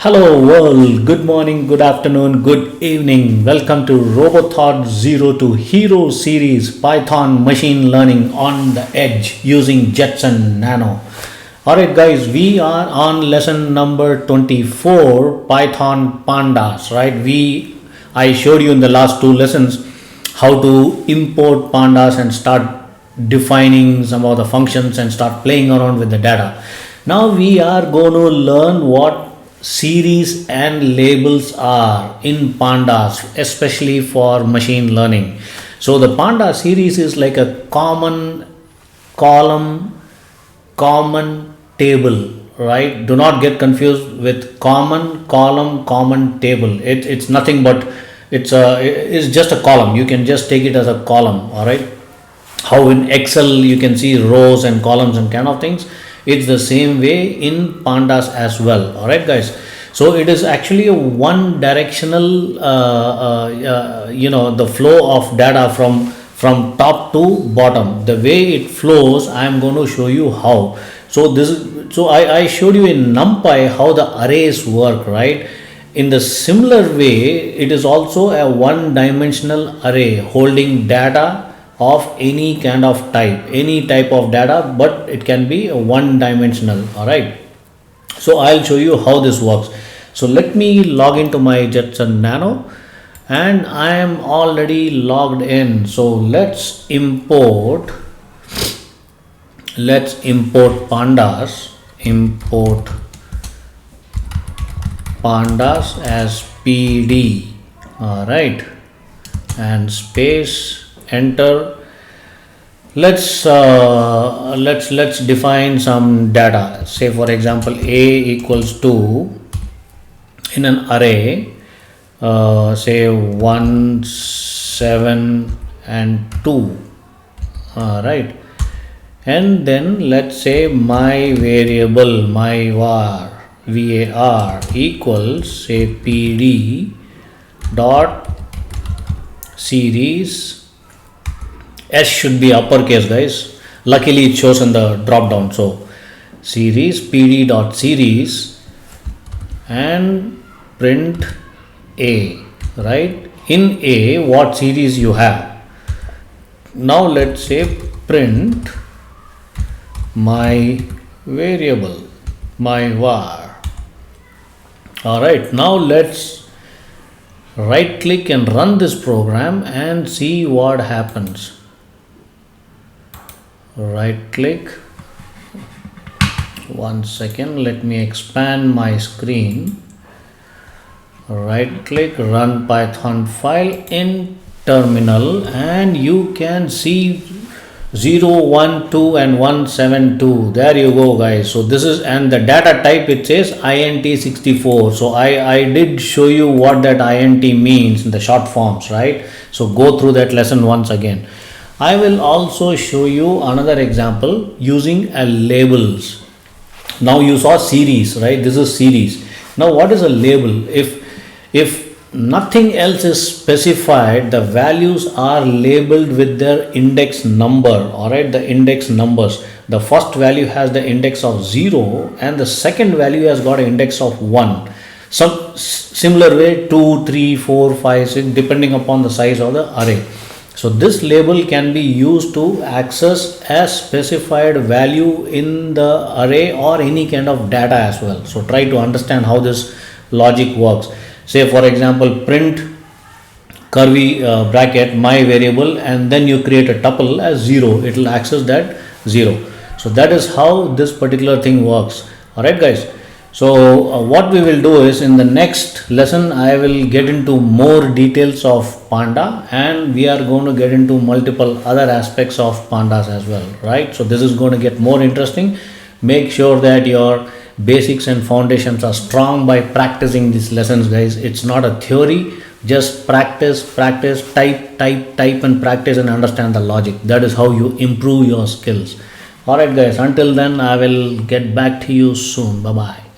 Hello world, good morning, good afternoon, good evening. Welcome to Robothought Zero to Hero series Python machine learning on the edge using Jetson Nano. Alright guys, we are on lesson number 24 Python Pandas, right? I showed you in the last two lessons how to import pandas and start defining some of the functions and start playing around with the data. Now we are going to learn what series and labels are in pandas, especially for machine learning. So the panda series is like a common column, common table, right? Do not get confused with common column, common table. It's nothing but it's just a column. You can just take it as a column. All right, how in Excel you can see rows and columns and kind of things. It's the same way in pandas as well. All right guys, so it is actually a one directional the flow of data from top to bottom. The way it flows, I am going to show you how. I showed you in NumPy how the arrays work, right? In the similar way, it is also a one dimensional array holding data of any kind of type, any type of data, but it can be one dimensional. All right, so I'll show you how this works. So let me log into my Jetson Nano and I am already logged in. So let's import pandas, import pandas as pd. All right, and space, enter. Let's define some data. Say for example a equals to, in an array, say 1 7 and 2. All right, and then let's say my variable, my var equals say pd dot series. S should be uppercase, guys. Luckily it shows in the drop down. So series pd dot series and print a, right? In a, what series you have. Now let's say print my variable, my var. All right, now let's right click and run this program and see what happens. Right click, 1 second, let me expand my screen. Right click, run Python file in terminal, and you can see 0 1 2 and 1 7 2. There you go guys. So this is, and the data type, it says int64. So I did show you what that int means in the short forms, right? So go through that lesson once again. I will also show you another example using a labels. Now you saw series, right? This is series. Now what is a label? If nothing else is specified, the values are labeled with their index number. All right, the index numbers. The first value has the index of 0 and the second value has got an index of 1. Some similar way 2, 3, 4, 5, 6 depending upon the size of the array. So this label can be used to access a specified value in the array or any kind of data as well. So try to understand how this logic works. Say for example print curly bracket my variable, and then you create a tuple as 0. It will access that 0. So that is how this particular thing works. All right guys. So what we will do is, in the next lesson I will get into more details of panda, and we are going to get into multiple other aspects of pandas as well, right? So this is going to get more interesting. Make sure that your basics and foundations are strong by practicing these lessons, guys. It's not a theory, just practice, type and practice and understand the logic. That is how you improve your skills. All right guys, until then I will get back to you soon. Bye bye.